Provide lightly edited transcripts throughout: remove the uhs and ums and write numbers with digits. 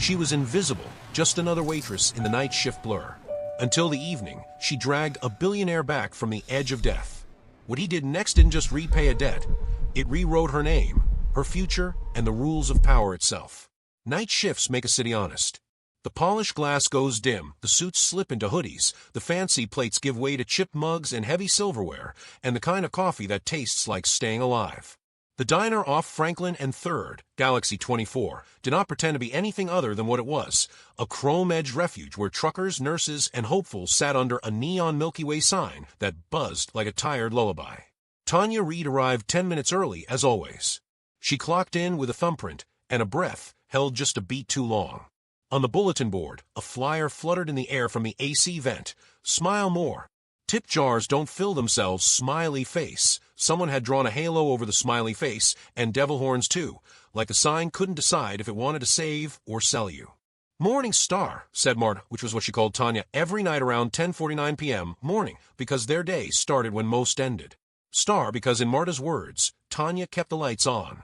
She was invisible, just another waitress in the night shift blur. Until the evening, she dragged a billionaire back from the edge of death. What he did next didn't just repay a debt. It rewrote her name, her future, and the rules of power itself. Night shifts make a city honest. The polished glass goes dim, the suits slip into hoodies, the fancy plates give way to chipped mugs and heavy silverware, and the kind of coffee that tastes like staying alive. The diner off Franklin and 3rd, Galaxy 24, did not pretend to be anything other than what it was, a chrome-edged refuge where truckers, nurses, and hopefuls sat under a neon Milky Way sign that buzzed like a tired lullaby. Tanya Reed arrived 10 minutes early, as always. She clocked in with a thumbprint, and a breath held just a beat too long. On the bulletin board, a flyer fluttered in the air from the AC vent. Smile more. Tip jars don't fill themselves, smiley face. Someone had drawn a halo over the smiley face, and devil horns too, like the sign couldn't decide if it wanted to save or sell you. "Morning star," said Marta, which was what she called Tanya, every night around 10:49 p.m. morning, because their day started when most ended. Star because, in Marta's words, Tanya kept the lights on.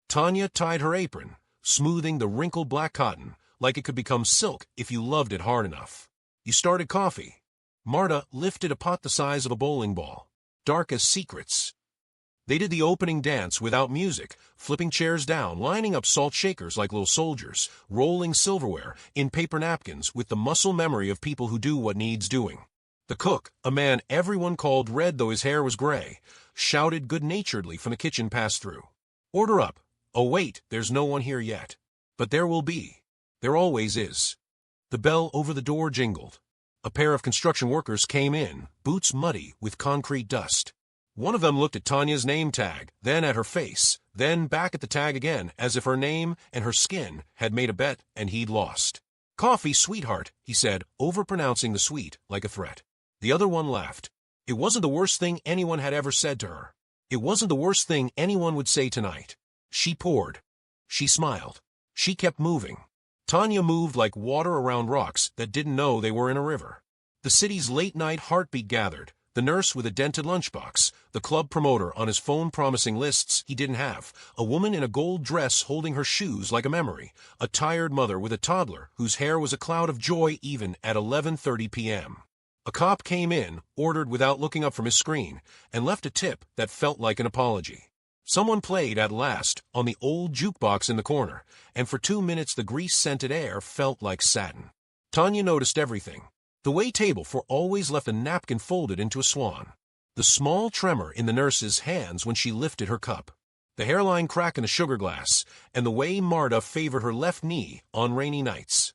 Tanya tied her apron, smoothing the wrinkled black cotton, like it could become silk if you loved it hard enough. You started coffee. Marta lifted a pot the size of a bowling ball. Dark as secrets. They did the opening dance without music, flipping chairs down, lining up salt shakers like little soldiers, rolling silverware in paper napkins with the muscle memory of people who do what needs doing. The cook, a man everyone called Red though his hair was gray, shouted good-naturedly from the kitchen pass-through. "Order up. Oh wait, there's no one here yet. But there will be. There always is." The bell over the door jingled. A pair of construction workers came in, boots muddy with concrete dust. One of them looked at Tanya's name tag, then at her face, then back at the tag again, as if her name and her skin had made a bet and he'd lost. "Coffee, sweetheart," he said, overpronouncing the sweet like a threat. The other one laughed. It wasn't the worst thing anyone had ever said to her. It wasn't the worst thing anyone would say tonight. She poured. She smiled. She kept moving. Tanya moved like water around rocks that didn't know they were in a river. The city's late-night heartbeat gathered, the nurse with a dented lunchbox, the club promoter on his phone promising lists he didn't have, a woman in a gold dress holding her shoes like a memory, a tired mother with a toddler whose hair was a cloud of joy even at 11:30 p.m. A cop came in, ordered without looking up from his screen, and left a tip that felt like an apology. Someone played at last on the old jukebox in the corner, and for 2 minutes the grease-scented air felt like satin. Tanya noticed everything. The wait table for always left a napkin folded into a swan. The small tremor in the nurse's hands when she lifted her cup. The hairline crack in the sugar glass, and the way Marta favored her left knee on rainy nights.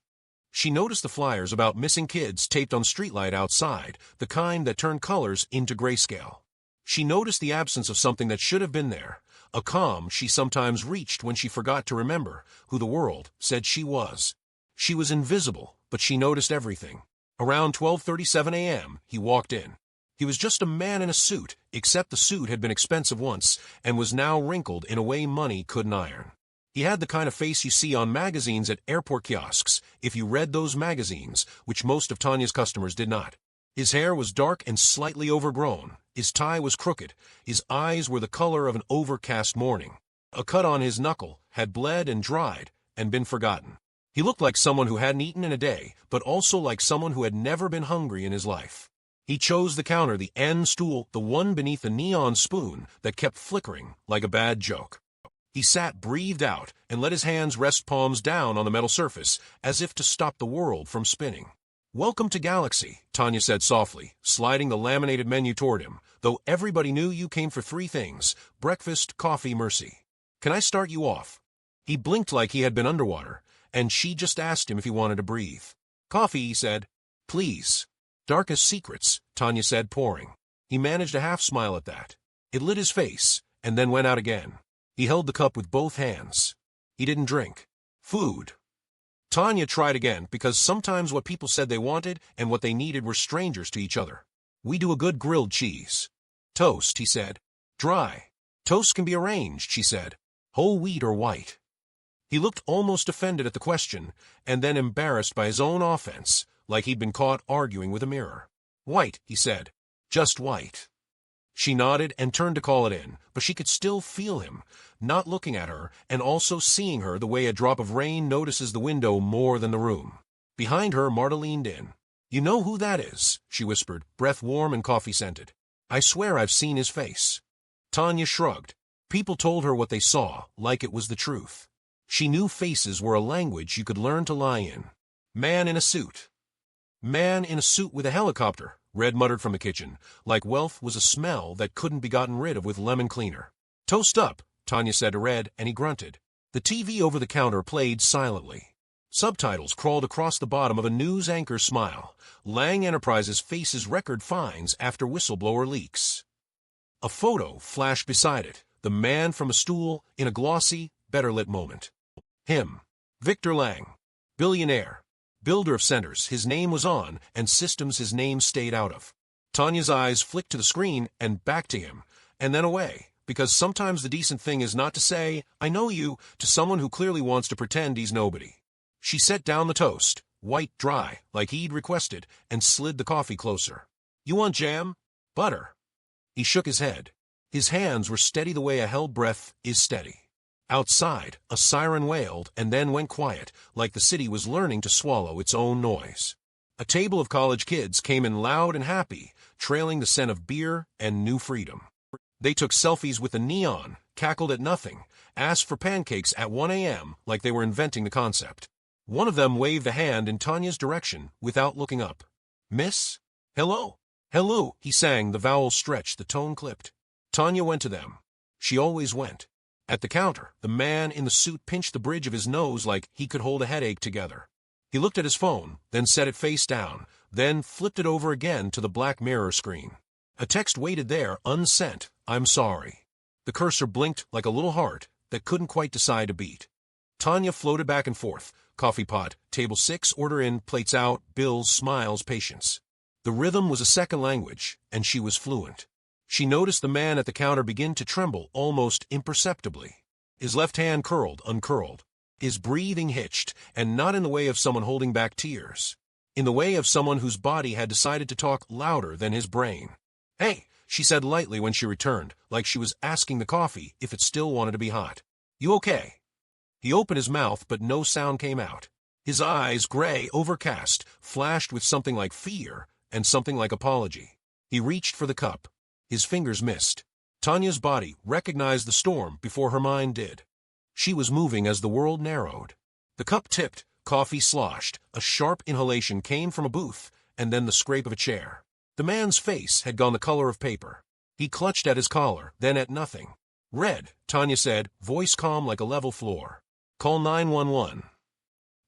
She noticed the flyers about missing kids taped on Streetlight outside, the kind that turned colors into grayscale. She noticed the absence of something that should have been there, a calm she sometimes reached when she forgot to remember who the world said she was. She was invisible, but she noticed everything. Around 12:37 a.m., he walked in. He was just a man in a suit, except the suit had been expensive once and was now wrinkled in a way money couldn't iron. He had the kind of face you see on magazines at airport kiosks, if you read those magazines, which most of Tanya's customers did not. His hair was dark and slightly overgrown. His tie was crooked. His eyes were the color of an overcast morning. A cut on his knuckle had bled and dried and been forgotten. He looked like someone who hadn't eaten in a day, but also like someone who had never been hungry in his life. He chose the counter, the end stool, the one beneath the neon spoon that kept flickering like a bad joke. He sat, breathed out, and let his hands rest palms down on the metal surface, as if to stop the world from spinning. "Welcome to Galaxy," Tanya said softly, sliding the laminated menu toward him, though everybody knew you came for 3 things: breakfast, coffee, mercy. "Can I start you off?" He blinked like he had been underwater, and she just asked him if he wanted to breathe. "Coffee," he said. "Please." "Dark as secrets," Tanya said, pouring. He managed a half-smile at that. It lit his face, and then went out again. He held the cup with both hands. He didn't drink. "Food." Tanya tried again, because sometimes what people said they wanted and what they needed were strangers to each other. "We do a good grilled cheese." "Toast," he said. "Dry." "Toast can be arranged," she said. "Whole wheat or white?" He looked almost offended at the question, and then embarrassed by his own offense, like he'd been caught arguing with a mirror. "White," he said. "Just white." She nodded and turned to call it in, but she could still feel him, not looking at her and also seeing her the way a drop of rain notices the window more than the room. Behind her, Marta leaned in. "You know who that is?" she whispered, breath warm and coffee-scented. "I swear I've seen his face." Tanya shrugged. People told her what they saw, like it was the truth. She knew faces were a language you could learn to lie in. "Man in a suit." "Man in a suit with a helicopter," Red muttered from the kitchen, like wealth was a smell that couldn't be gotten rid of with lemon cleaner. "Toast up," Tanya said to Red, and he grunted. The TV over the counter played silently. Subtitles crawled across the bottom of a news anchor's smile. Lang Enterprises faces record fines after whistleblower leaks. A photo flashed beside it, the man from a stool in a glossy, better-lit moment. Him. Victor Lang. Billionaire. Builder of centers, his name was on, and systems his name stayed out of. Tanya's eyes flicked to the screen and back to him, and then away, because sometimes the decent thing is not to say, "I know you," to someone who clearly wants to pretend he's nobody. She set down the toast, white dry, like he'd requested, and slid the coffee closer. "You want jam? Butter?" He shook his head. His hands were steady the way a held breath is steady. Outside, a siren wailed and then went quiet, like the city was learning to swallow its own noise. A table of college kids came in loud and happy, trailing the scent of beer and new freedom. They took selfies with the neon, cackled at nothing, asked for pancakes at 1 a.m. like they were inventing the concept. One of them waved a hand in Tanya's direction without looking up. "Miss? Hello." "Hello," he sang, the vowels stretched, the tone clipped. Tanya went to them. She always went. At the counter, the man in the suit pinched the bridge of his nose like he could hold a headache together. He looked at his phone, then set it face down, then flipped it over again to the black mirror screen. A text waited there, unsent, "I'm sorry." The cursor blinked like a little heart that couldn't quite decide to beat. Tanya floated back and forth. Coffee pot, table 6, order in, plates out, bills, smiles, patience. The rhythm was a second language, and she was fluent. She noticed the man at the counter begin to tremble almost imperceptibly. His left hand curled, uncurled. His breathing hitched, and not in the way of someone holding back tears. In the way of someone whose body had decided to talk louder than his brain. "Hey," she said lightly when she returned, like she was asking the coffee if it still wanted to be hot. "You okay?" He opened his mouth, but no sound came out. His eyes, gray, overcast, flashed with something like fear and something like apology. He reached for the cup. His fingers missed. Tanya's body recognized the storm before her mind did. She was moving as the world narrowed. The cup tipped, coffee sloshed, a sharp inhalation came from a booth, and then the scrape of a chair. The man's face had gone the color of paper. He clutched at his collar, then at nothing. "Red," Tanya said, voice calm like a level floor. "Call 911.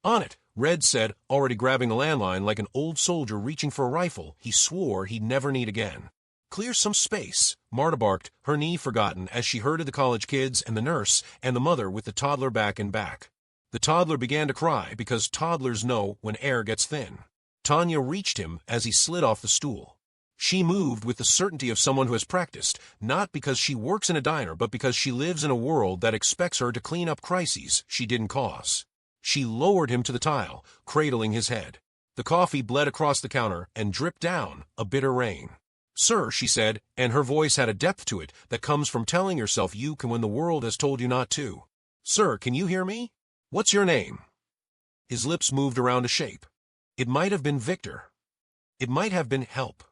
"On it," Red said, already grabbing the landline like an old soldier reaching for a rifle he swore he'd never need again. "Clear some space," Marta barked, her knee forgotten as she herded the college kids and the nurse and the mother with the toddler back and back. The toddler began to cry because toddlers know when air gets thin. Tanya reached him as he slid off the stool. She moved with the certainty of someone who has practiced, not because she works in a diner but because she lives in a world that expects her to clean up crises she didn't cause. She lowered him to the tile, cradling his head. The coffee bled across the counter and dripped down, a bitter rain. "Sir," she said, and her voice had a depth to it that comes from telling yourself you can when the world has told you not to. "Sir, can you hear me? What's your name?" His lips moved around a shape. It might have been Victor. It might have been help.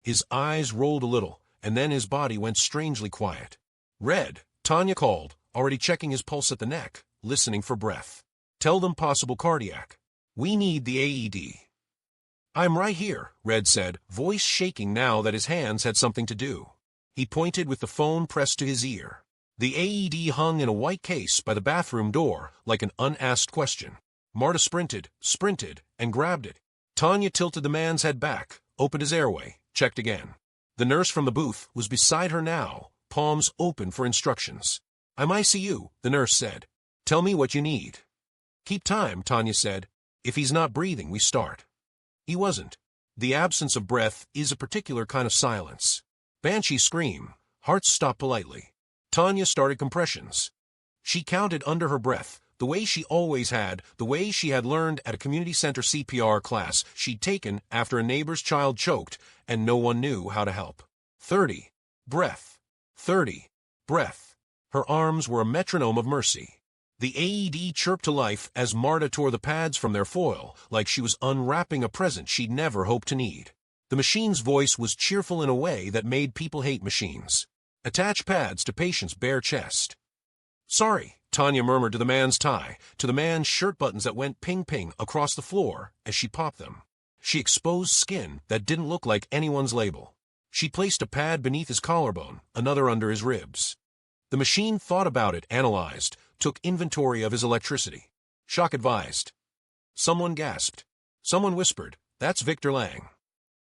His eyes rolled a little, and then his body went strangely quiet. "Red," Tanya called, already checking his pulse at the neck, listening for breath. "Tell them possible cardiac. We need the AED." "I'm right here," Red said, voice shaking now that his hands had something to do. He pointed with the phone pressed to his ear. The AED hung in a white case by the bathroom door like an unasked question. Marta sprinted, and grabbed it. Tanya tilted the man's head back, opened his airway, checked again. The nurse from the booth was beside her now, palms open for instructions. "I'm ICU," the nurse said. "Tell me what you need." "Keep time," Tanya said. "If he's not breathing, we start." He wasn't. The absence of breath is a particular kind of silence. Banshee scream. Hearts stop politely. Tanya started compressions. She counted under her breath, the way she always had, the way she had learned at a community center CPR class she'd taken after a neighbor's child choked and no one knew how to help. 30. Breath. 30. Breath. Her arms were a metronome of mercy. The AED chirped to life as Marta tore the pads from their foil, like she was unwrapping a present she'd never hoped to need. The machine's voice was cheerful in a way that made people hate machines. Attach pads to patient's bare chest. Sorry, Tanya murmured to the man's tie, to the man's shirt buttons that went ping-ping across the floor as she popped them. She exposed skin that didn't look like anyone's label. She placed a pad beneath his collarbone, another under his ribs. The machine thought about it, analyzed, took inventory of his electricity. Shock advised. Someone gasped. Someone whispered, "That's Victor Lang."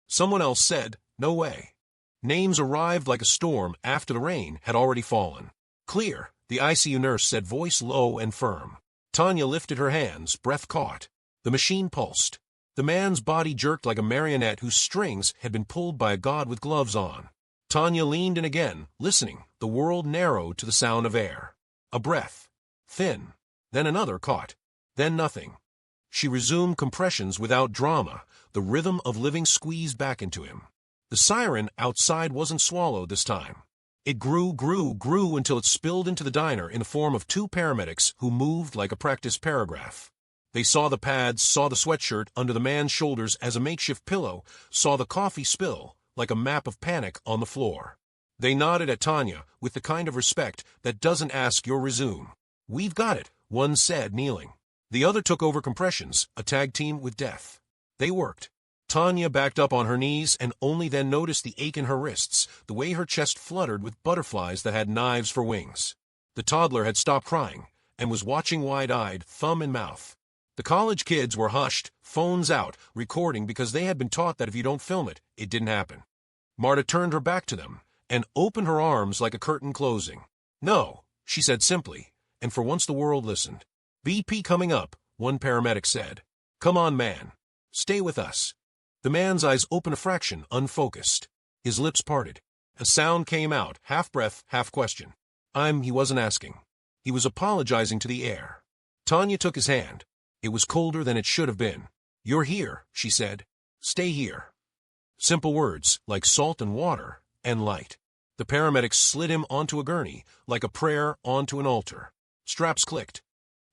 Someone else said, "No way." Names arrived like a storm after the rain had already fallen. "Clear," the ICU nurse said, voice low and firm. Tanya lifted her hands, breath caught. The machine pulsed. The man's body jerked like a marionette whose strings had been pulled by a god with gloves on. Tanya leaned in again, listening. The world narrowed to the sound of air. A breath. Thin. Then another caught. Then nothing. She resumed compressions without drama, the rhythm of living squeezed back into him. The siren outside wasn't swallowed this time. It grew until it spilled into the diner in the form of two paramedics who moved like a practice paragraph. They saw the pads, saw the sweatshirt under the man's shoulders as a makeshift pillow, saw the coffee spill like a map of panic on the floor. They nodded at Tanya with the kind of respect that doesn't ask your resume. "We've got it," one said, kneeling. The other took over compressions, a tag team with death. They worked. Tanya backed up on her knees and only then noticed the ache in her wrists, the way her chest fluttered with butterflies that had knives for wings. The toddler had stopped crying and was watching wide-eyed, thumb in mouth. The college kids were hushed, phones out, recording because they had been taught that if you don't film it, it didn't happen. Marta turned her back to them and opened her arms like a curtain closing. "No," she said simply, and for once the world listened. "BP coming up," one paramedic said. "Come on, man. Stay with us." The man's eyes opened a fraction, unfocused. His lips parted. A sound came out, half breath, half question. He wasn't asking. He was apologizing to the air. Tanya took his hand. It was colder than it should have been. "You're here," she said. "Stay here." Simple words, like salt and water, and light. The paramedics slid him onto a gurney, like a prayer onto an altar. Straps clicked.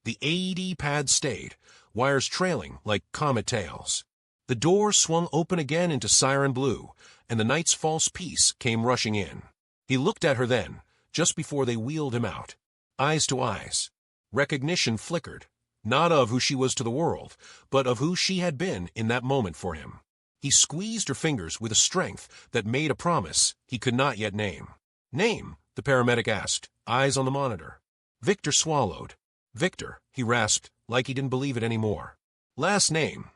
The AED pad stayed, wires trailing like comet tails. The door swung open again into siren blue, and the night's false peace came rushing in. He looked at her then, just before they wheeled him out. Eyes to eyes. Recognition flickered, not of who she was to the world, but of who she had been in that moment for him. He squeezed her fingers with a strength that made a promise he could not yet name. "Name?" the paramedic asked, eyes on the monitor. Victor swallowed. "Victor," he rasped, like he didn't believe it anymore. "Last name?"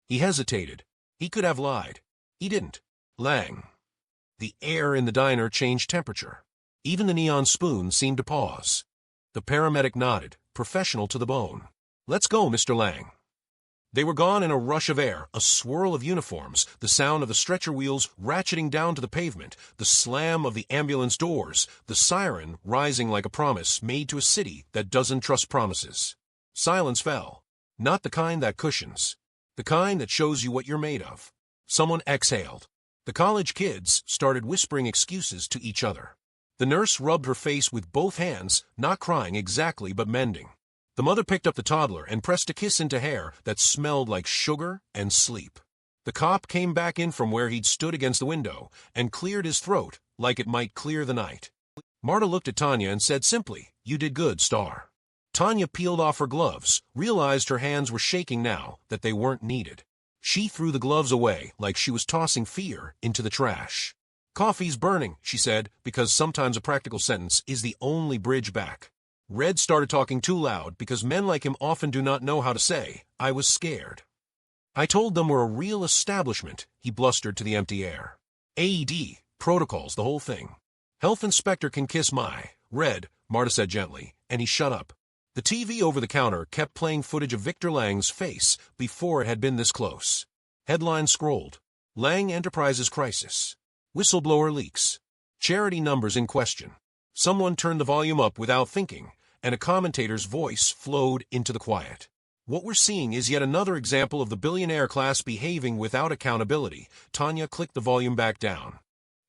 He hesitated. He could have lied. He didn't. "Lang." The air in the diner changed temperature. Even the neon spoon seemed to pause. The paramedic nodded, professional to the bone. "Let's go, Mr. Lang." They were gone in a rush of air, a swirl of uniforms, the sound of the stretcher wheels ratcheting down to the pavement, the slam of the ambulance doors, the siren rising like a promise made to a city that doesn't trust promises. Silence fell. Not the kind that cushions. The kind that shows you what you're made of. Someone exhaled. The college kids started whispering excuses to each other. The nurse rubbed her face with both hands, not crying exactly but mending. The mother picked up the toddler and pressed a kiss into hair that smelled like sugar and sleep. The cop came back in from where he'd stood against the window and cleared his throat like it might clear the night. Marta looked at Tanya and said simply, "You did good, Star." Tanya peeled off her gloves, realized her hands were shaking now that they weren't needed. She threw the gloves away like she was tossing fear into the trash. "Coffee's burning," she said, because sometimes a practical sentence is the only bridge back. Red started talking too loud because men like him often do not know how to say, "I was scared." "I told them we're a real establishment," he blustered to the empty air. "AED, protocols, the whole thing." "Health inspector can kiss my..." "Red," Marta said gently, and he shut up. The TV over the counter kept playing footage of Victor Lang's face before it had been this close. Headlines scrolled. Lang Enterprises crisis. Whistleblower leaks. Charity numbers in question. Someone turned the volume up without thinking, and a commentator's voice flowed into the quiet. "What we're seeing is yet another example of the billionaire class behaving without accountability." Tanya clicked the volume back down.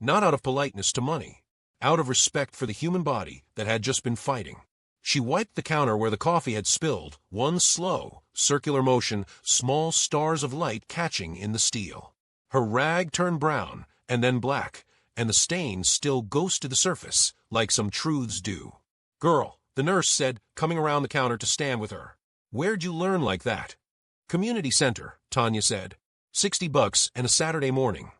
Not out of politeness to money. Out of respect for the human body that had just been fighting. She wiped the counter where the coffee had spilled, one slow, circular motion, small stars of light catching in the steel. Her rag turned brown, and then black, and the stains still ghosted the surface, like some truths do. "Girl," the nurse said, coming around the counter to stand with her. "Where'd you learn like that?" "Community center," Tanya said. $60 and a Saturday morning.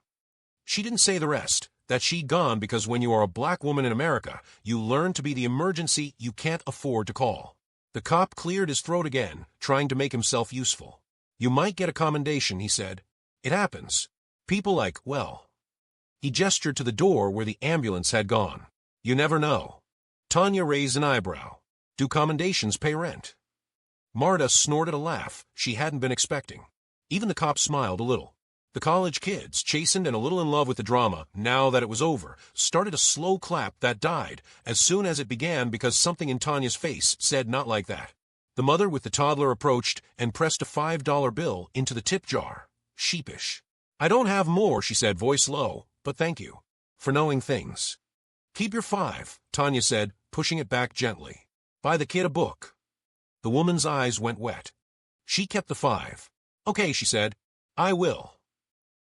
She didn't say the rest, that she'd gone because when you are a black woman in America, you learn to be the emergency you can't afford to call. The cop cleared his throat again, trying to make himself useful. "You might get a commendation," he said. "It happens. People like, well." He gestured to the door where the ambulance had gone. "You never know." Tanya raised an eyebrow. "Do commendations pay rent?" Marta snorted a laugh she hadn't been expecting. Even the cop smiled a little. The college kids, chastened and a little in love with the drama, now that it was over, started a slow clap that died as soon as it began because something in Tanya's face said not like that. The mother with the toddler approached and pressed a $5 bill into the tip jar, sheepish. "I don't have more," she said, voice low, "but thank you for knowing things." "Keep your $5, Tanya said, pushing it back gently. "Buy the kid a book." The woman's eyes went wet. She kept the $5. "Okay," she said. "I will."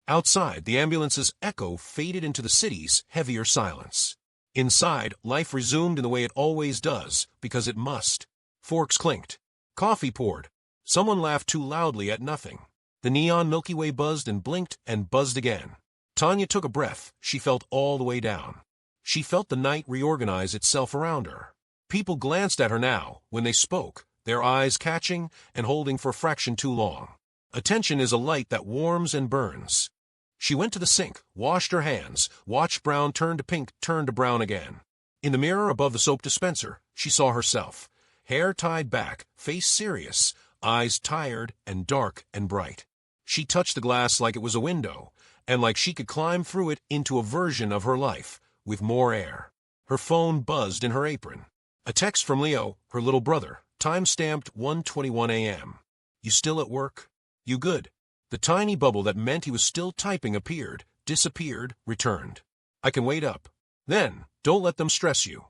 Outside, the ambulance's echo faded into the city's heavier silence. Inside, life resumed in the way it always does, because it must. Forks clinked. Coffee poured. Someone laughed too loudly at nothing. The neon Milky Way buzzed and blinked and buzzed again. Tanya took a breath. She felt all the way down. She felt the night reorganize itself around her. People glanced at her now, when they spoke, their eyes catching and holding for a fraction too long. Attention is a light that warms and burns. She went to the sink, washed her hands, watched brown turn to pink, turn to brown again. In the mirror above the soap dispenser, she saw herself. Hair tied back, face serious, eyes tired and dark and bright. She touched the glass like it was a window, and like she could climb through it into a version of her life, with more air. Her phone buzzed in her apron. A text from Leo, her little brother, time-stamped 1:21 a.m. "You still at work? You good?" The tiny bubble that meant he was still typing appeared, disappeared, returned. "I can wait up." Then, "Don't let them stress you."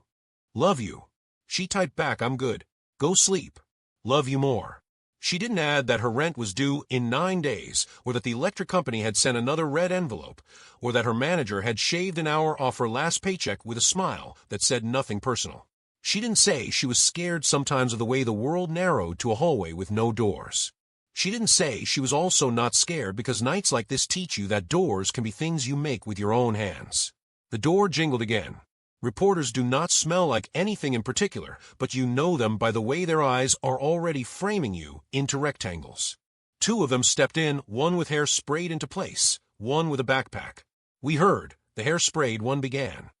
"Love you." She typed back, "I'm good. Go sleep. Love you more." She didn't add that her rent was due in 9 days, or that the electric company had sent another red envelope, or that her manager had shaved an hour off her last paycheck with a smile that said nothing personal. She didn't say she was scared sometimes of the way the world narrowed to a hallway with no doors. She didn't say she was also not scared because nights like this teach you that doors can be things you make with your own hands. The door jingled again. Reporters do not smell like anything in particular, but you know them by the way their eyes are already framing you into rectangles. 2 of them stepped in, one with hair sprayed into place, one with a backpack. "We heard," the hair-sprayed one began.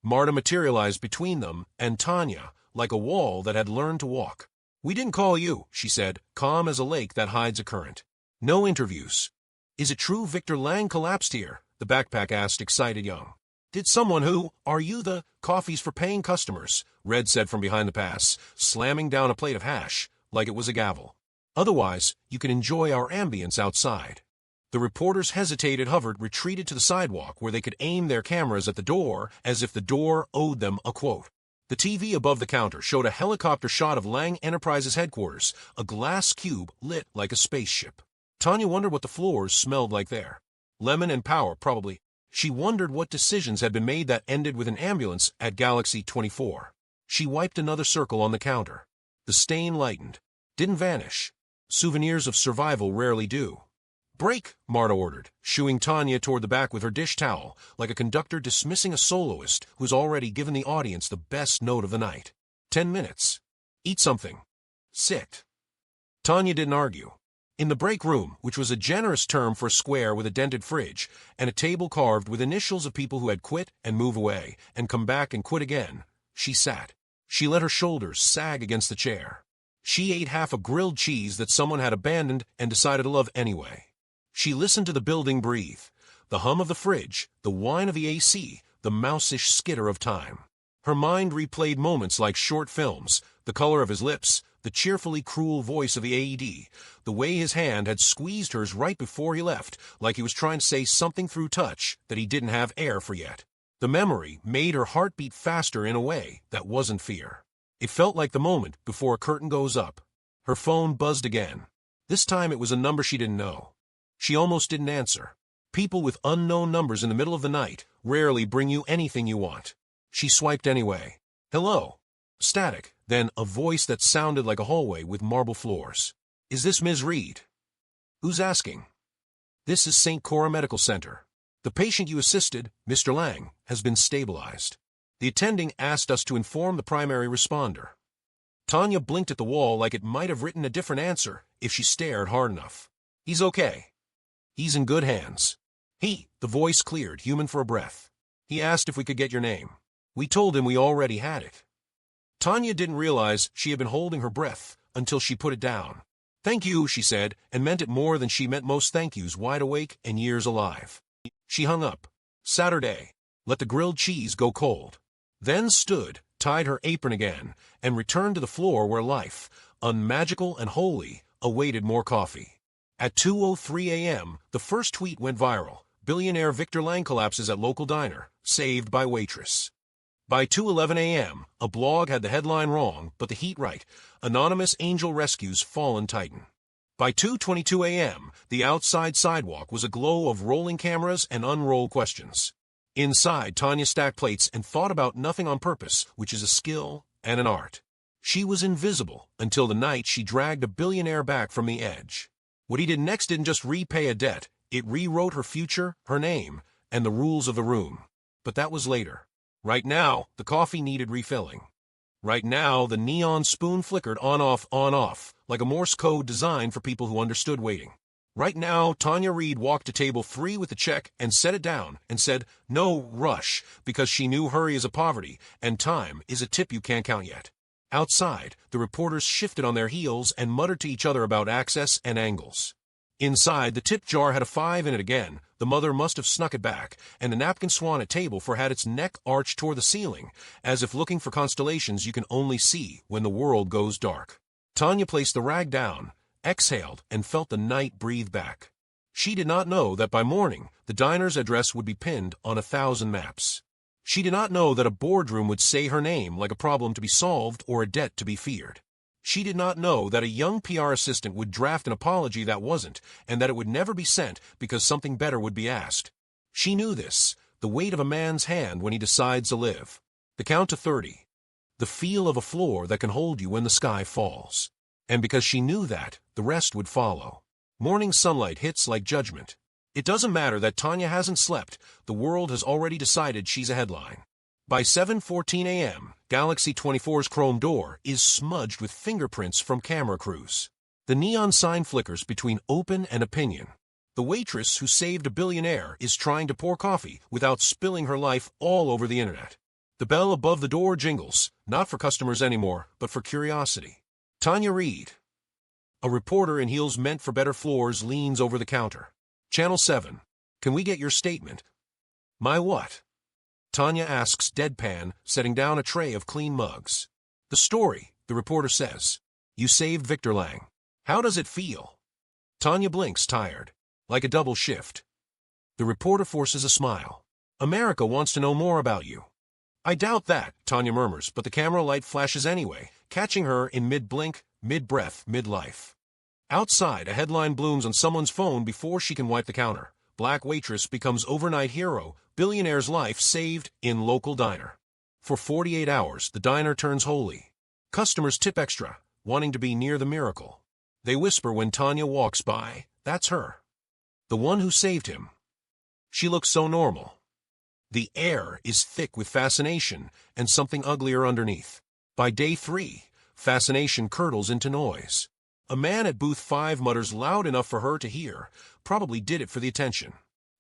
Marta materialized between them and Tanya, like a wall that had learned to walk. "We didn't call you," she said, calm as a lake that hides a current. "No interviews." "Is it true Victor Lang collapsed here?" the backpack asked, excited young. "Did someone who, are you the coffees for paying customers?" Red said from behind the pass, slamming down a plate of hash, like it was a gavel. "Otherwise, you can enjoy our ambience outside." The reporters hesitated, hovered, retreated to the sidewalk where they could aim their cameras at the door as if the door owed them a quote. The TV above the counter showed a helicopter shot of Lang Enterprises headquarters, a glass cube lit like a spaceship. Tanya wondered what the floors smelled like there. Lemon and power, probably. She wondered what decisions had been made that ended with an ambulance at Galaxy 24. She wiped another circle on the counter. The stain lightened. Didn't vanish. Souvenirs of survival rarely do. "Break," Marta ordered, shooing Tanya toward the back with her dish towel, like a conductor dismissing a soloist who's already given the audience the best note of the night. 10 minutes. Eat something. Sit. Tanya didn't argue. In the break room, which was a generous term for a square with a dented fridge, and a table carved with initials of people who had quit and move away, and come back and quit again, she sat. She let her shoulders sag against the chair. She ate half a grilled cheese that someone had abandoned and decided to love anyway. She listened to the building breathe, the hum of the fridge, the whine of the AC, the mouse-ish skitter of time. Her mind replayed moments like short films, the color of his lips, the cheerfully cruel voice of the AED, the way his hand had squeezed hers right before he left, like he was trying to say something through touch that he didn't have air for yet. The memory made her heart beat faster in a way that wasn't fear. It felt like the moment before a curtain goes up. Her phone buzzed again. This time it was a number she didn't know. She almost didn't answer. People with unknown numbers in the middle of the night rarely bring you anything you want. She swiped anyway. Hello. Static, then a voice that sounded like a hallway with marble floors. Is this Ms. Reed? Who's asking? This is St. Cora Medical Center. The patient you assisted, Mr. Lang, has been stabilized. The attending asked us to inform the primary responder. Tanya blinked at the wall like it might have written a different answer if she stared hard enough. He's okay. He's in good hands. The voice cleared, human for a breath. He asked if we could get your name. We told him we already had it. Tanya didn't realize she had been holding her breath until she put it down. Thank you, she said, and meant it more than she meant most thank yous, wide awake and years alive. She hung up. Saturday. Let the grilled cheese go cold. Then stood, tied her apron again, and returned to the floor where life, unmagical and holy, awaited more coffee. At 2:03 a.m., the first tweet went viral. Billionaire Victor Lang collapses at local diner, saved by Waitress. By 2:11 a.m., a blog had the headline wrong, but the heat right. Anonymous angel rescues fallen titan. By 2:22 a.m., the outside sidewalk was aglow of rolling cameras and unrolled questions. Inside, Tanya stacked plates and thought about nothing on purpose, which is a skill and an art. She was invisible until the night she dragged a billionaire back from the edge. What he did next didn't just repay a debt, it rewrote her future, her name, and the rules of the room. But that was later. Right now, the coffee needed refilling. Right now, the neon spoon flickered on-off, like a Morse code designed for people who understood waiting. Right now, Tanya Reed walked to table 3 with the check and set it down and said, "No rush," because she knew hurry is a poverty and time is a tip you can't count yet. Outside, the reporters shifted on their heels and muttered to each other about access and angles. Inside, the tip jar had a 5 in it again. The mother must have snuck it back, and the napkin swan at table 4 had its neck arched toward the ceiling, as if looking for constellations you can only see when the world goes dark. Tanya placed the rag down, exhaled, and felt the night breathe back. She did not know that by morning, the diner's address would be pinned on 1,000 maps. She did not know that a boardroom would say her name like a problem to be solved or a debt to be feared. She did not know that a young PR assistant would draft an apology that wasn't, and that it would never be sent because something better would be asked. She knew this, the weight of a man's hand when he decides to live. The count to 30. The feel of a floor that can hold you when the sky falls. And because she knew that, the rest would follow. Morning sunlight hits like judgment. It doesn't matter that Tanya hasn't slept, the world has already decided she's a headline. By 7:14 a.m., Galaxy 24's chrome door is smudged with fingerprints from camera crews. The neon sign flickers between open and opinion. The waitress who saved a billionaire is trying to pour coffee without spilling her life all over the internet. The bell above the door jingles, not for customers anymore, but for curiosity. Tanya Reed. A reporter in heels meant for better floors leans over the counter. Channel 7. Can we get your statement? My what? Tanya asks deadpan, setting down a tray of clean mugs. The story, the reporter says. You saved Victor Lang. How does it feel? Tanya blinks, tired. Like a double shift. The reporter forces a smile. America wants to know more about you. I doubt that, Tanya murmurs, but the camera light flashes anyway, catching her in mid-blink, mid-breath, mid-life. Outside, a headline blooms on someone's phone before she can wipe the counter. Black waitress becomes overnight hero, billionaire's life saved in local diner. For 48 hours, the diner turns holy. Customers tip extra, wanting to be near the miracle. They whisper when Tanya walks by, that's her. The one who saved him. She looks so normal. The air is thick with fascination and something uglier underneath. By day 3, fascination curdles into noise. A man at booth 5 mutters loud enough for her to hear, probably did it for the attention.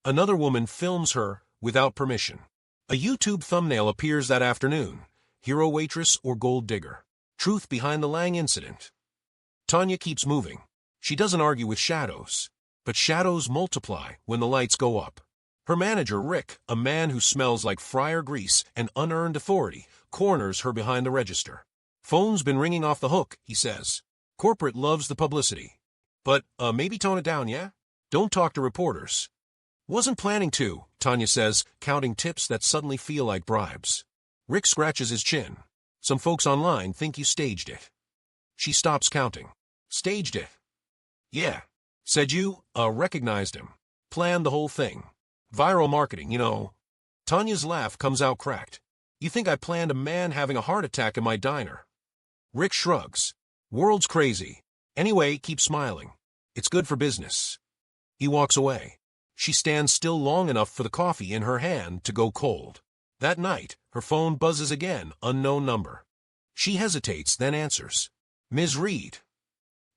Another woman films her without permission. A YouTube thumbnail appears that afternoon. Hero waitress or gold digger. Truth behind the Lang incident. Tanya keeps moving. She doesn't argue with shadows. But shadows multiply when the lights go up. Her manager, Rick, a man who smells like fryer grease and unearned authority, corners her behind the register. Phone's been ringing off the hook, he says. Corporate loves the publicity. But, maybe tone it down, yeah? Don't talk to reporters. Wasn't planning to, Tanya says, counting tips that suddenly feel like bribes. Rick scratches his chin. Some folks online think you staged it. She stops counting. Staged it? Yeah. Said you, recognized him. Planned the whole thing. Viral marketing, you know. Tanya's laugh comes out cracked. You think I planned a man having a heart attack in my diner? Rick shrugs. World's crazy. Anyway, keep smiling. It's good for business. He walks away. She stands still long enough for the coffee in her hand to go cold. That night, her phone buzzes again, unknown number. She hesitates, then answers. Ms. Reed.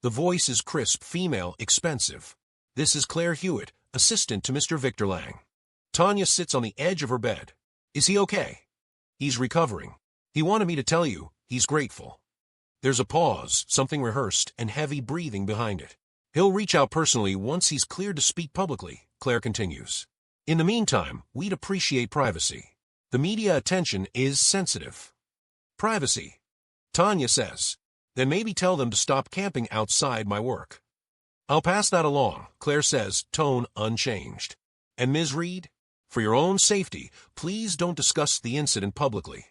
The voice is crisp, female, expensive. This is Claire Hewitt, assistant to Mr. Victor Lang. Tanya sits on the edge of her bed. Is he okay? He's recovering. He wanted me to tell you, he's grateful. There's a pause, something rehearsed, and heavy breathing behind it. He'll reach out personally once he's cleared to speak publicly, Claire continues. In the meantime, we'd appreciate privacy. The media attention is sensitive. Privacy, Tanya says. Then maybe tell them to stop camping outside my work. I'll pass that along, Claire says, tone unchanged. And Ms. Reed? For your own safety, please don't discuss the incident publicly.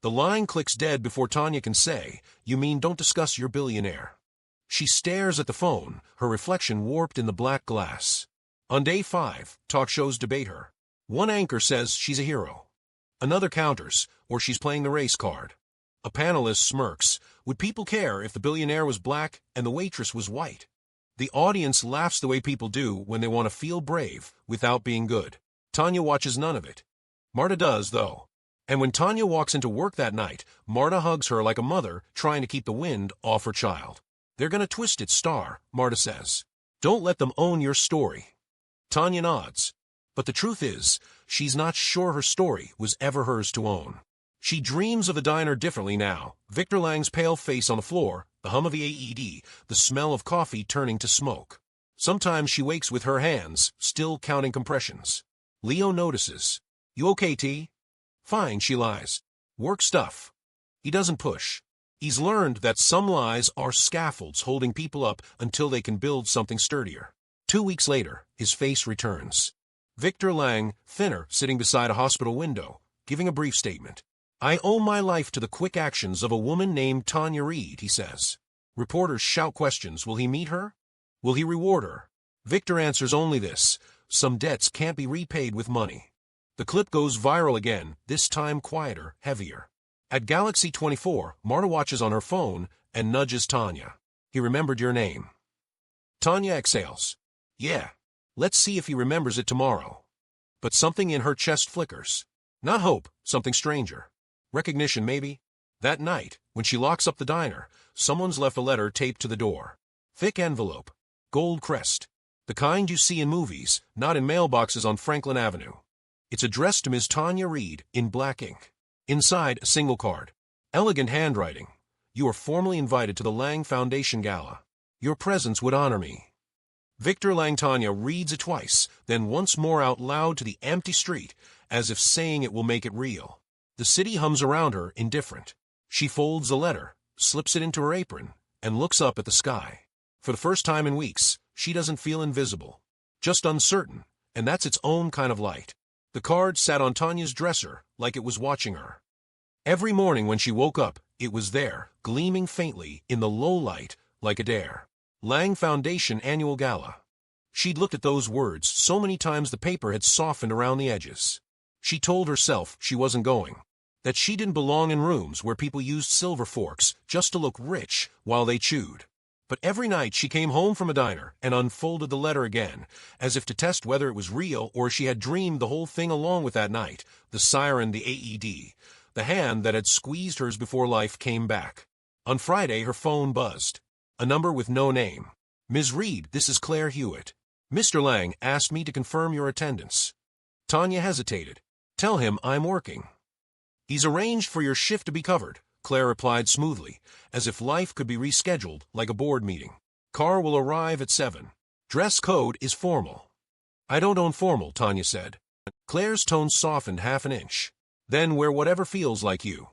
The line clicks dead before Tanya can say, you mean don't discuss your billionaire. She stares at the phone, her reflection warped in the black glass. On day 5, talk shows debate her. One anchor says she's a hero. Another counters, or she's playing the race card. A panelist smirks. Would people care if the billionaire was black and the waitress was white? The audience laughs the way people do when they want to feel brave without being good. Tanya watches none of it. Marta does, though. And when Tanya walks into work that night, Marta hugs her like a mother trying to keep the wind off her child. They're gonna twist it, Star, Marta says. Don't let them own your story. Tanya nods. But the truth is, she's not sure her story was ever hers to own. She dreams of the diner differently now. Victor Lang's pale face on the floor, the hum of the AED, the smell of coffee turning to smoke. Sometimes she wakes with her hands, still counting compressions. Leo notices. You okay, T? Fine, she lies. Work stuff. He doesn't push. He's learned that some lies are scaffolds holding people up until they can build something sturdier. 2 weeks later, his face returns. Victor Lang, thinner, sitting beside a hospital window, giving a brief statement. I owe my life to the quick actions of a woman named Tanya Reed, he says. Reporters shout questions. Will he meet her? Will he reward her? Victor answers only this. Some debts can't be repaid with money. The clip goes viral again, this time quieter, heavier. At Galaxy 24, Marta watches on her phone and nudges Tanya. He remembered your name. Tanya exhales. Yeah. Let's see if he remembers it tomorrow. But something in her chest flickers. Not hope, something stranger. Recognition, maybe? That night, when she locks up the diner, someone's left a letter taped to the door. Thick envelope. Gold crest. The kind you see in movies, not in mailboxes on Franklin Avenue. It's addressed to Ms. Tanya Reed, in black ink. Inside, a single card. Elegant handwriting. You are formally invited to the Lang Foundation Gala. Your presence would honor me. Victor Lang. Tanya reads it twice, then once more out loud to the empty street, as if saying it will make it real. The city hums around her, indifferent. She folds the letter, slips it into her apron, and looks up at the sky. For the first time in weeks, she doesn't feel invisible. Just uncertain, and that's its own kind of light. The card sat on Tanya's dresser, like it was watching her. Every morning when she woke up, it was there, gleaming faintly in the low light, like a dare. Lang Foundation Annual Gala. She'd looked at those words so many times the paper had softened around the edges. She told herself she wasn't going. That she didn't belong in rooms where people used silver forks just to look rich while they chewed. But every night she came home from a diner and unfolded the letter again, as if to test whether it was real or she had dreamed the whole thing along with that night, the siren, the AED, the hand that had squeezed hers before life came back. On Friday her phone buzzed. A number with no name. Ms. Reed, this is Claire Hewitt. Mr. Lang asked me to confirm your attendance. Tanya hesitated. Tell him I'm working. He's arranged for your shift to be covered, Claire replied smoothly, as if life could be rescheduled like a board meeting. Car will arrive at 7. Dress code is formal. I don't own formal, Tanya said. Claire's tone softened half an inch. Then wear whatever feels like you.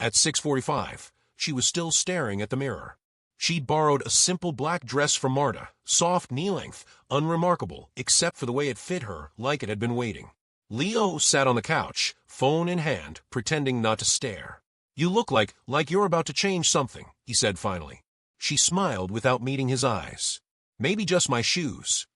At 6:45, she was still staring at the mirror. She'd borrowed a simple black dress from Marta, soft knee-length, unremarkable, except for the way it fit her, like it had been waiting. Leo sat on the couch, phone in hand, pretending not to stare. "You look like you're about to change something," he said finally. She smiled without meeting his eyes. "Maybe just my shoes."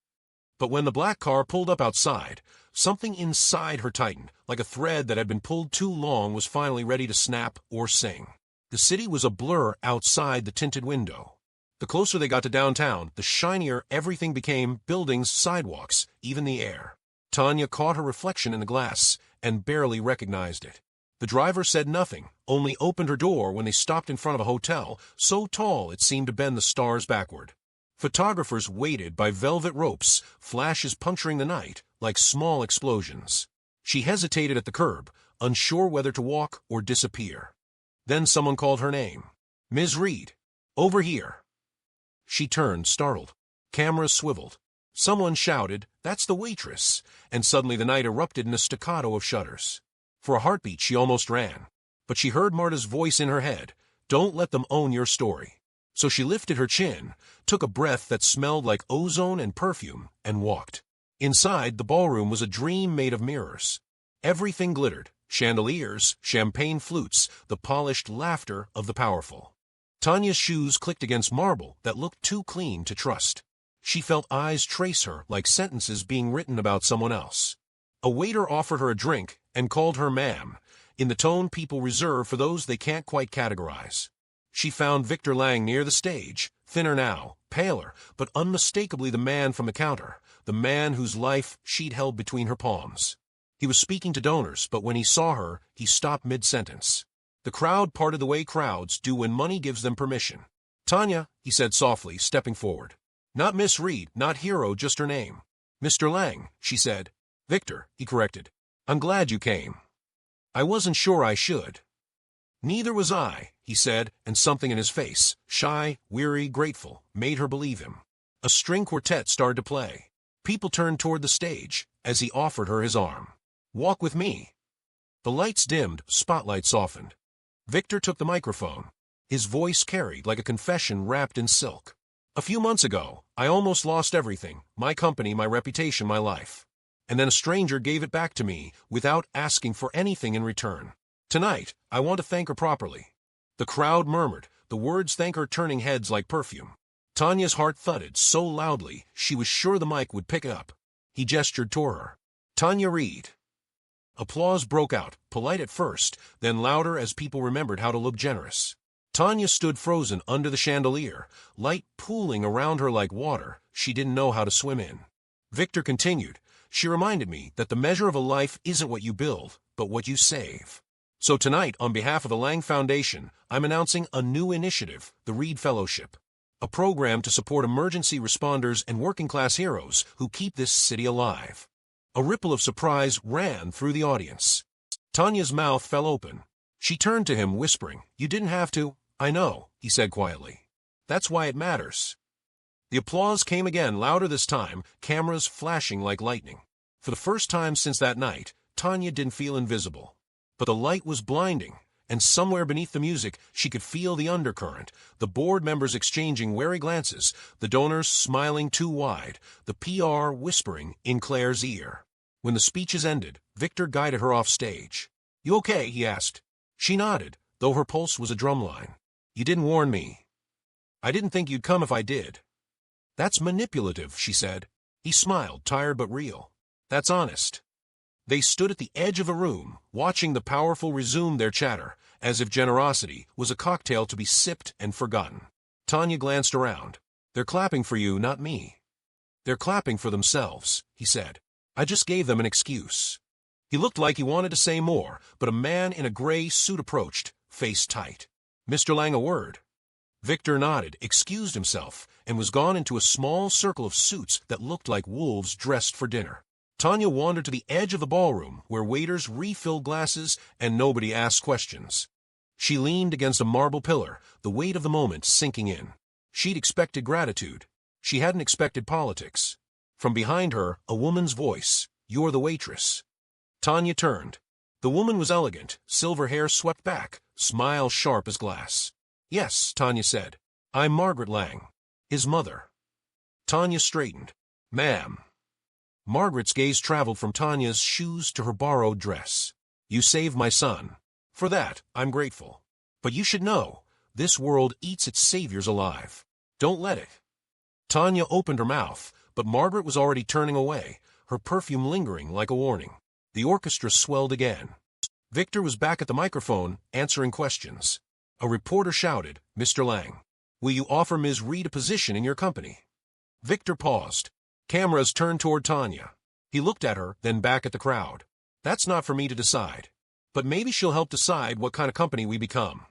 But when the black car pulled up outside, something inside her tightened, like a thread that had been pulled too long was finally ready to snap or sing. The city was a blur outside the tinted window. The closer they got to downtown, the shinier everything became: buildings, sidewalks, even the air. Tanya caught her reflection in the glass and barely recognized it. The driver said nothing, only opened her door when they stopped in front of a hotel so tall it seemed to bend the stars backward. Photographers waited by velvet ropes, flashes puncturing the night like small explosions. She hesitated at the curb, unsure whether to walk or disappear. Then someone called her name. "Ms. Reed, over here." She turned, startled. Cameras swiveled. Someone shouted, "That's the waitress," and suddenly the night erupted in a staccato of shudders. For a heartbeat she almost ran. But she heard Marta's voice in her head, "Don't let them own your story." So she lifted her chin, took a breath that smelled like ozone and perfume, and walked. Inside, the ballroom was a dream made of mirrors. Everything glittered: chandeliers, champagne flutes, the polished laughter of the powerful. Tanya's shoes clicked against marble that looked too clean to trust. She felt eyes trace her like sentences being written about someone else. A waiter offered her a drink and called her ma'am, in the tone people reserve for those they can't quite categorize. She found Victor Lang near the stage, thinner now, paler, but unmistakably the man from the counter, the man whose life she'd held between her palms. He was speaking to donors, but when he saw her, he stopped mid-sentence. The crowd parted the way crowds do when money gives them permission. "Tanya," he said softly, stepping forward. "Not Miss Reed, not hero, just her name." "Mr. Lang," she said. "Victor," he corrected. "I'm glad you came." "I wasn't sure I should." "Neither was I," he said, and something in his face, shy, weary, grateful, made her believe him. A string quartet started to play. People turned toward the stage as he offered her his arm. "Walk with me." The lights dimmed, spotlight softened. Victor took the microphone. His voice carried like a confession wrapped in silk. "A few months ago, I almost lost everything: my company, my reputation, my life. And then a stranger gave it back to me without asking for anything in return. Tonight, I want to thank her properly." The crowd murmured, the words thank her turning heads like perfume. Tanya's heart thudded so loudly she was sure the mic would pick it up. He gestured toward her. "Tanya Reed." Applause broke out, polite at first, then louder as people remembered how to look generous. Tanya stood frozen under the chandelier, light pooling around her like water she didn't know how to swim in. Victor continued, "She reminded me that the measure of a life isn't what you build, but what you save. So tonight, on behalf of the Lang Foundation, I'm announcing a new initiative, the Reed Fellowship, a program to support emergency responders and working-class heroes who keep this city alive." A ripple of surprise ran through the audience. Tanya's mouth fell open. She turned to him, whispering, "You didn't have to." "I know," he said quietly. "That's why it matters." The applause came again, louder this time, cameras flashing like lightning. For the first time since that night, Tanya didn't feel invisible. But the light was blinding, and somewhere beneath the music she could feel the undercurrent, the board members exchanging wary glances, the donors smiling too wide, the PR whispering in Claire's ear. When the speeches ended, Victor guided her off stage. "You okay?" he asked. She nodded, though her pulse was a drumline. "You didn't warn me." "I didn't think you'd come if I did." "That's manipulative," she said. He smiled, tired but real. "That's honest." They stood at the edge of a room, watching the powerful resume their chatter, as if generosity was a cocktail to be sipped and forgotten. Tanya glanced around. "They're clapping for you, not me." "They're clapping for themselves," he said. "I just gave them an excuse." He looked like he wanted to say more, but a man in a gray suit approached, face tight. "Mr. Lang, a word." Victor nodded, excused himself, and was gone into a small circle of suits that looked like wolves dressed for dinner. Tanya wandered to the edge of the ballroom, where waiters refilled glasses and nobody asked questions. She leaned against a marble pillar, the weight of the moment sinking in. She'd expected gratitude. She hadn't expected politics. From behind her, a woman's voice, "You're the waitress." Tanya turned. The woman was elegant, silver hair swept back, smile sharp as glass. "Yes," Tanya said. I'm Margaret Lang, his mother. Tanya straightened. Ma'am. Margaret's gaze traveled from Tanya's shoes to her borrowed dress. You saved my son. For that, I'm grateful. But you should know, this world eats its saviors alive. Don't let it. Tanya opened her mouth, but Margaret was already turning away, her perfume lingering like a warning. The orchestra swelled again. Victor was back at the microphone, answering questions. A reporter shouted, Mr. Lang, will you offer Ms. Reed a position in your company? Victor paused. Cameras turned toward Tanya. He looked at her, then back at the crowd. That's not for me to decide. But maybe she'll help decide what kind of company we become.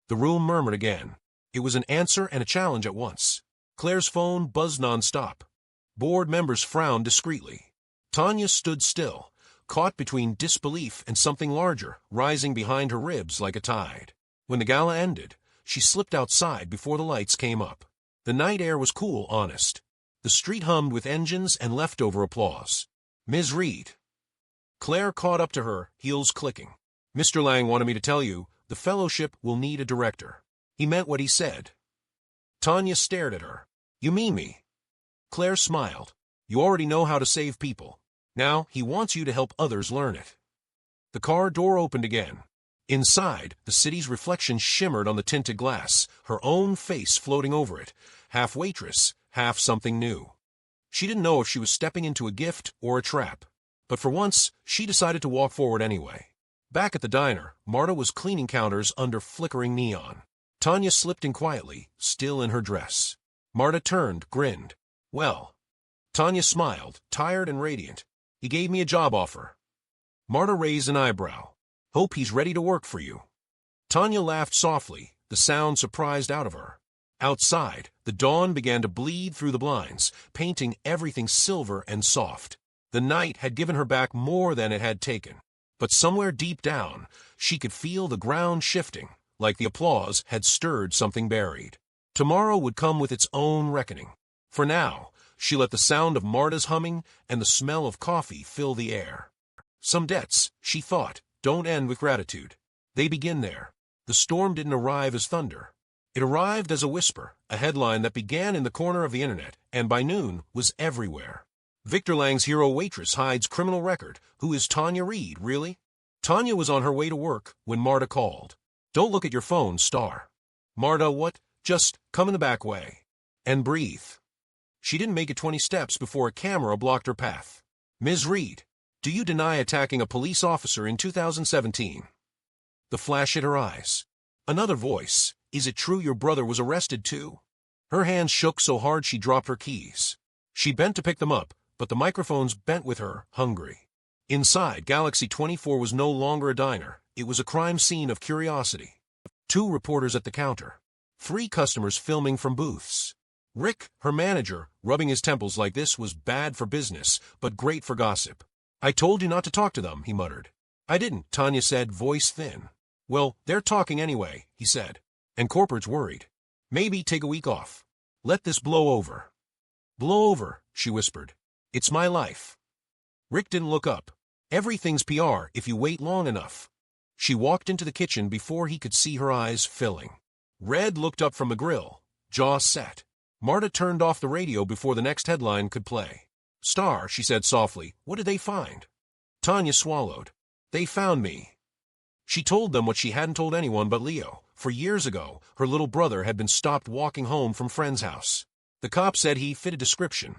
The room murmured again. It was an answer and a challenge at once. Claire's phone buzzed non-stop. Board members frowned discreetly. Tanya stood still, caught between disbelief and something larger, rising behind her ribs like a tide. When the gala ended, she slipped outside before the lights came up. The night air was cool, honest. The street hummed with engines and leftover applause. Ms. Reed. Claire caught up to her, heels clicking. Mr. Lang wanted me to tell you, the fellowship will need a director. He meant what he said. Tanya stared at her. You mean me? Claire smiled. You already know how to save people. Now, he wants you to help others learn it. The car door opened again. Inside, the city's reflection shimmered on the tinted glass, her own face floating over it, half waitress, half something new. She didn't know if she was stepping into a gift or a trap. But for once, she decided to walk forward anyway. Back at the diner, Marta was cleaning counters under flickering neon. Tanya slipped in quietly, still in her dress. Marta turned, grinned. Well. Tanya smiled, tired and radiant. He gave me a job offer. Marta raised an eyebrow. Hope he's ready to work for you. Tanya laughed softly, the sound surprised out of her. Outside, the dawn began to bleed through the blinds, painting everything silver and soft. The night had given her back more than it had taken. But somewhere deep down, she could feel the ground shifting, like the applause had stirred something buried. Tomorrow would come with its own reckoning. For now, she let the sound of Marta's humming and the smell of coffee fill the air. Some debts, she thought, don't end with gratitude. They begin there. The storm didn't arrive as thunder. It arrived as a whisper, a headline that began in the corner of the internet and by noon was everywhere. Victor Lang's hero Waitress hides criminal record. Who is Tanya Reed, really? Tanya was on her way to work when Marta called. Don't look at your phone, star. Marta, what? Just come in the back way. And breathe. She didn't make it 20 steps before a camera blocked her path. Ms. Reed, do you deny attacking a police officer in 2017? The flash hit her eyes. Another voice. Is it true your brother was arrested too? Her hands shook so hard she dropped her keys. She bent to pick them up, but the microphones bent with her, hungry. Inside, Galaxy 24 was no longer a diner. It was a crime scene of curiosity. 2 reporters at the counter. 3 customers filming from booths. Rick, her manager, rubbing his temples like this was bad for business, but great for gossip. I told you not to talk to them, he muttered. I didn't, Tanya said, voice thin. Well, they're talking anyway, he said. And corporate's worried. Maybe take a week off. Let this blow over. Blow over, she whispered. It's my life. Rick didn't look up. Everything's PR if you wait long enough. She walked into the kitchen before he could see her eyes filling. Red looked up from the grill, jaw set. Marta turned off the radio before the next headline could play. Star, she said softly, what did they find? Tanya swallowed. They found me. She told them what she hadn't told anyone but Leo. For years ago, her little brother had been stopped walking home from friend's house. The cop said he fit a description.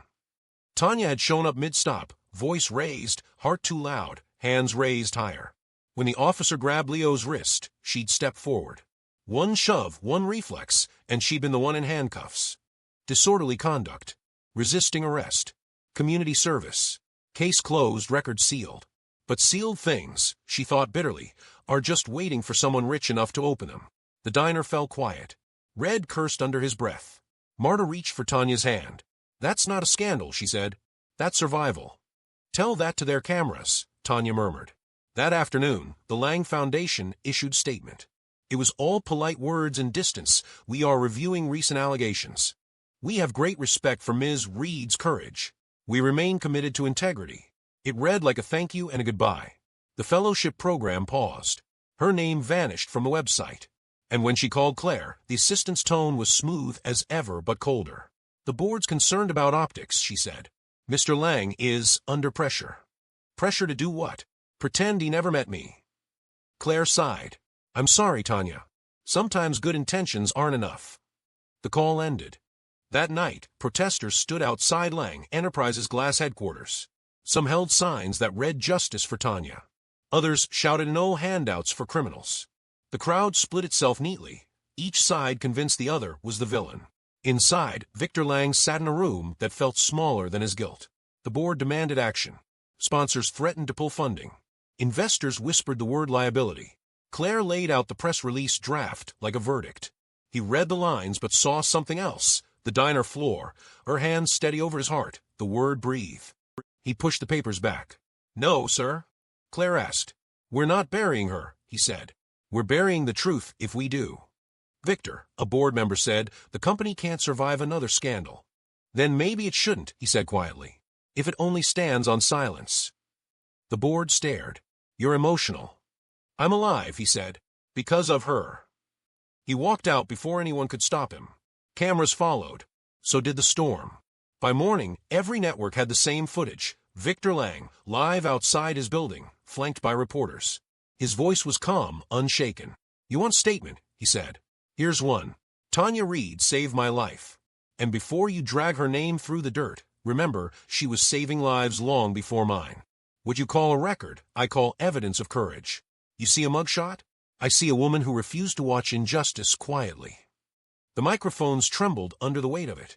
Tanya had shown up mid-stop, voice raised, heart too loud, hands raised higher. When the officer grabbed Leo's wrist, she'd step forward. One shove, one reflex, and she'd been the one in handcuffs. Disorderly conduct. Resisting arrest. Community service. Case closed, record sealed. But sealed things, she thought bitterly, are just waiting for someone rich enough to open them. The diner fell quiet. Red cursed under his breath. Marta reached for Tanya's hand. That's not a scandal, she said. That's survival. Tell that to their cameras, Tanya murmured. That afternoon, the Lang Foundation issued statement. It was all polite words and distance. We are reviewing recent allegations. We have great respect for Ms. Reed's courage. We remain committed to integrity. It read like a thank you and a goodbye. The fellowship program paused. Her name vanished from the website. And when she called Claire, the assistant's tone was smooth as ever but colder. "The board's concerned about optics," she said. "Mr. Lang is under pressure." "Pressure to do what?" "Pretend he never met me." Claire sighed. "I'm sorry, Tanya. Sometimes good intentions aren't enough." The call ended. That night, protesters stood outside Lang Enterprises' glass headquarters. Some held signs that read "Justice for Tanya." Others shouted "No handouts for criminals." The crowd split itself neatly, each side convinced the other was the villain. Inside, Victor Lang sat in a room that felt smaller than his guilt. The board demanded action. Sponsors threatened to pull funding. Investors whispered the word liability. Claire laid out the press release draft like a verdict. He read the lines but saw something else. The diner floor, her hands steady over his heart, the word "breathe." He pushed the papers back. "No, sir." Claire asked. "We're not burying her," he said. "We're burying the truth if we do." "Victor," a board member said, "the company can't survive another scandal." "Then maybe it shouldn't," he said quietly, "if it only stands on silence." The board stared. "You're emotional." "I'm alive," he said, "because of her." He walked out before anyone could stop him. Cameras followed. So did the storm. By morning, every network had the same footage. Victor Lang, live outside his building, flanked by reporters. His voice was calm, unshaken. "You want a statement?" he said. "Here's one. Tanya Reed saved my life. And before you drag her name through the dirt, remember, she was saving lives long before mine. What you call a record, I call evidence of courage. You see a mugshot? I see a woman who refused to watch injustice quietly." The microphones trembled under the weight of it.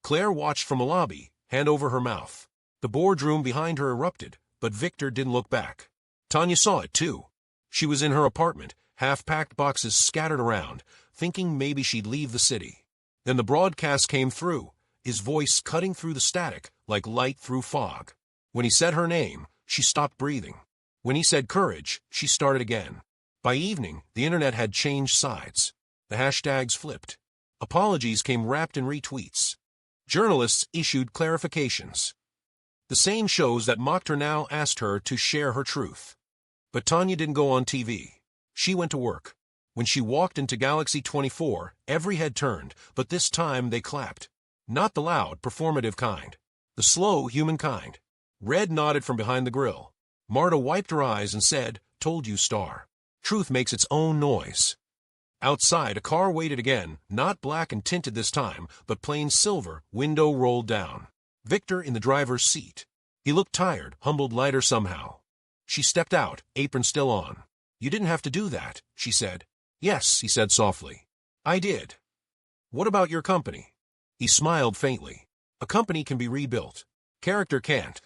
Claire watched from a lobby, hand over her mouth. The boardroom behind her erupted, but Victor didn't look back. Tanya saw it, too. She was in her apartment, half-packed boxes scattered around, thinking maybe she'd leave the city. Then the broadcast came through, his voice cutting through the static like light through fog. When he said her name, she stopped breathing. When he said courage, she started again. By evening, the internet had changed sides. The hashtags flipped. Apologies came wrapped in retweets. Journalists issued clarifications. The same shows that mocked her now asked her to share her truth. But Tanya didn't go on TV. She went to work. When she walked into Galaxy 24, every head turned, but this time they clapped. Not the loud, performative kind. The slow, human kind. Red nodded from behind the grill. Marta wiped her eyes and said, "Told you, star." Truth makes its own noise. Outside, a car waited again, not black and tinted this time, but plain silver, window rolled down. Victor in the driver's seat. He looked tired, humbled lighter somehow. She stepped out, apron still on. "You didn't have to do that," she said. "Yes," he said softly. "I did." "What about your company?" He smiled faintly. "A company can be rebuilt. Character can't."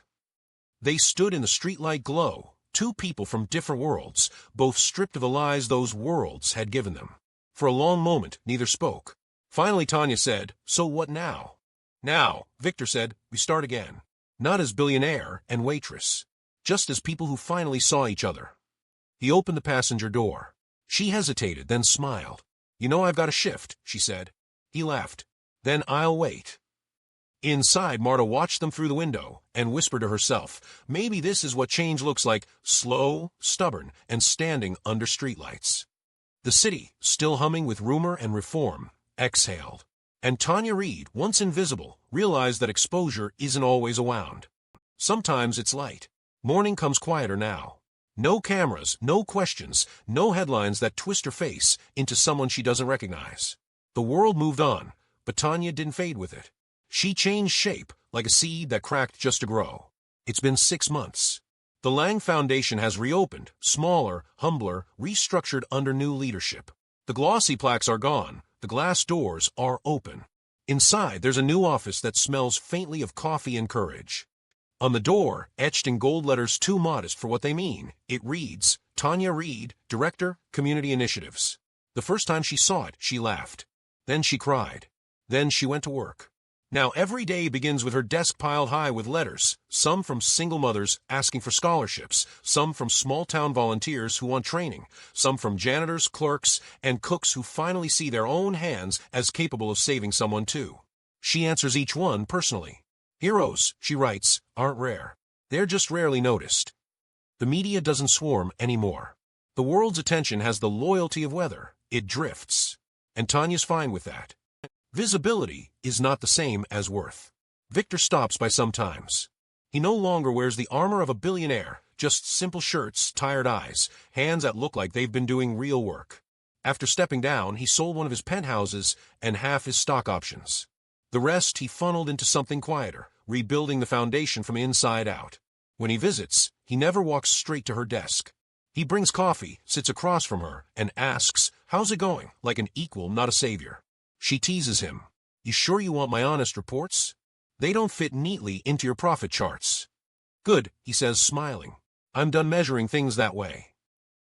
They stood in the streetlight glow, two people from different worlds, both stripped of the lies those worlds had given them. For a long moment, neither spoke. Finally, Tanya said, "So what now?" "Now," Victor said, "we start again. Not as Billionaire and Waitress. Just as people who finally saw each other." He opened the passenger door. She hesitated, then smiled. "You know I've got a shift," she said. He laughed. "Then I'll wait." Inside, Marta watched them through the window and whispered to herself, maybe this is what change looks like, slow, stubborn, and standing under streetlights. The city, still humming with rumor and reform, exhaled. And Tanya Reed, once invisible, realized that exposure isn't always a wound. Sometimes it's light. Morning comes quieter now. No cameras, no questions, no headlines that twist her face into someone she doesn't recognize. The world moved on, but Tanya didn't fade with it. She changed shape, like a seed that cracked just to grow. It's been 6 months. The Lang Foundation has reopened, smaller, humbler, restructured under new leadership. The glossy plaques are gone, the glass doors are open. Inside, there's a new office that smells faintly of coffee and courage. On the door, etched in gold letters too modest for what they mean, it reads, Tanya Reed, Director, Community Initiatives. The first time she saw it, she laughed. Then she cried. Then she went to work. Now every day begins with her desk piled high with letters, some from single mothers asking for scholarships, some from small-town volunteers who want training, some from janitors, clerks, and cooks who finally see their own hands as capable of saving someone too. She answers each one personally. Heroes, she writes, aren't rare. They're just rarely noticed. The media doesn't swarm anymore. The world's attention has the loyalty of weather, It drifts. And Tanya's fine with that. Visibility is not the same as worth. Victor stops by sometimes. He no longer wears the armor of a billionaire, just simple shirts, tired eyes, hands that look like they've been doing real work. After stepping down, he sold one of his penthouses and half his stock options. The rest he funneled into something quieter, rebuilding the foundation from inside out. When he visits, he never walks straight to her desk. He brings coffee, sits across from her, and asks, "How's it going?" like an equal, not a savior. She teases him. "You sure you want my honest reports? They don't fit neatly into your profit charts." "Good," he says, smiling. "I'm done measuring things that way."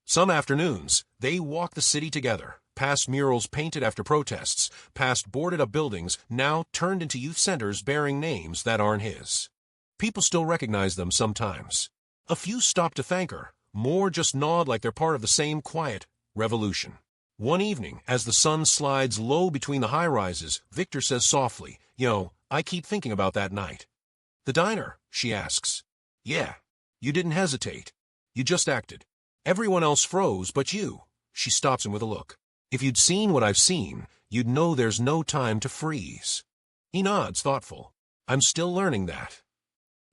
Some afternoons, they walk the city together, past murals painted after protests, past boarded-up buildings now turned into youth centers bearing names that aren't his. People still recognize them sometimes. A few stop to thank her, more just nod like they're part of the same quiet revolution. One evening, as the sun slides low between the high-rises, Victor says softly, I keep thinking about that night." "The diner?" she asks. "Yeah. You didn't hesitate. You just acted. Everyone else froze but you." She stops him with a look. "If you'd seen what I've seen, you'd know there's no time to freeze." He nods, thoughtful. "I'm still learning that."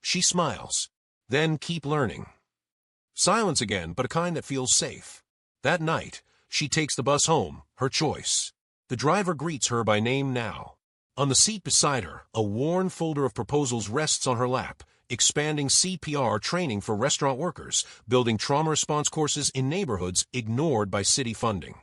She smiles. "Then keep learning." Silence again, but a kind that feels safe. That night, she takes the bus home, her choice. The driver greets her by name now. On the seat beside her, a worn folder of proposals rests on her lap, expanding CPR training for restaurant workers, building trauma response courses in neighborhoods ignored by city funding.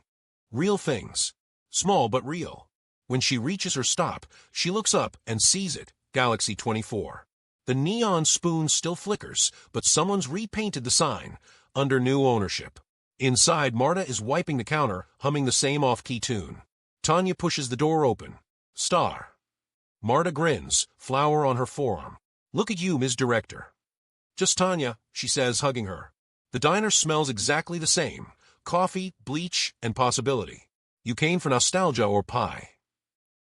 Real things. Small but real. When she reaches her stop, she looks up and sees it, Galaxy 24. The neon spoon still flickers, but someone's repainted the sign, under new ownership. Inside, Marta is wiping the counter, humming the same off-key tune. Tanya pushes the door open. "Star." Marta grins, flower on her forearm. "Look at you, Ms. Director." "Just Tanya," she says, hugging her. The diner smells exactly the same. Coffee, bleach, and possibility. "You came for nostalgia or pie?"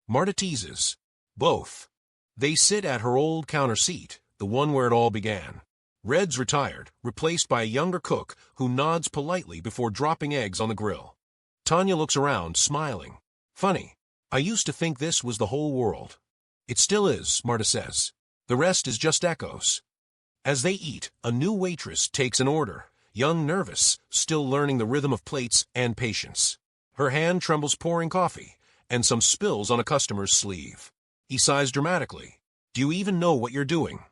Marta teases. "Both." They sit at her old counter seat, the one where it all began. Red's retired, replaced by a younger cook who nods politely before dropping eggs on the grill. Tanya looks around, smiling. "Funny. I used to think this was the whole world." "It still is," Marta says. "The rest is just echoes." As they eat, a new waitress takes an order, young, nervous, still learning the rhythm of plates and patience. Her hand trembles pouring coffee, and some spills on a customer's sleeve. He sighs dramatically. "Do you even know what you're doing?"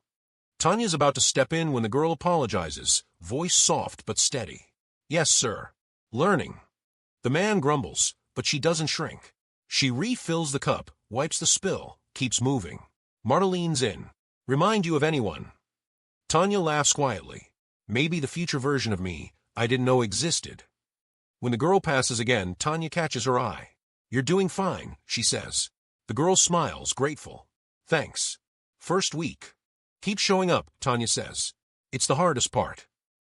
Tanya's about to step in when the girl apologizes, voice soft but steady. "Yes, sir. Learning." The man grumbles, but she doesn't shrink. She refills the cup, wipes the spill, keeps moving. Marta leans in. "Remind you of anyone?" Tanya laughs quietly. "Maybe the future version of me I didn't know existed." When the girl passes again, Tanya catches her eye. "You're doing fine," she says. The girl smiles, grateful. "Thanks. First week." "Keep showing up," Tanya says. "It's the hardest part."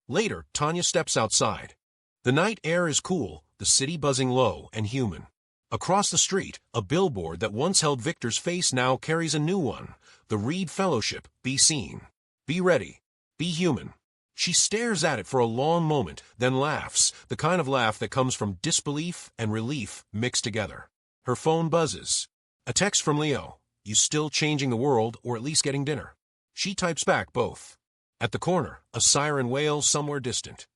Later, Tanya steps outside. The night air is cool, the city buzzing low and human. Across the street, a billboard that once held Victor's face now carries a new one. The Reed Fellowship, be seen. Be ready. Be human. She stares at it for a long moment, then laughs, the kind of laugh that comes from disbelief and relief mixed together. Her phone buzzes. A text from Leo. "You still changing the world, or at least getting dinner?" She types back both. At the corner, a siren wails somewhere distant.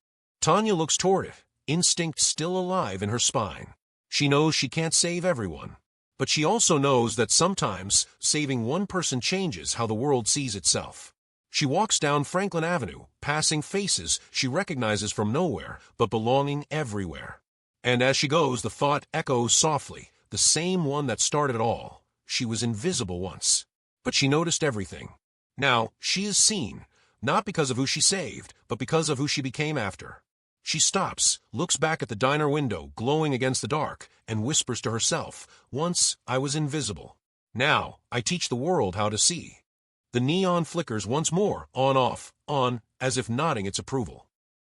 Tanya looks toward it, instinct still alive in her spine. She knows she can't save everyone. But she also knows that sometimes saving one person changes how the world sees itself. She walks down Franklin Avenue, passing faces she recognizes from nowhere, but belonging everywhere. And as she goes, the thought echoes softly, the same one that started it all. She was invisible once, but she noticed everything. Now, she is seen, not because of who she saved, but because of who she became after. She stops, looks back at the diner window glowing against the dark, and whispers to herself, "Once I was invisible. Now I teach the world how to see." The neon flickers once more, on, off, on, as if nodding its approval.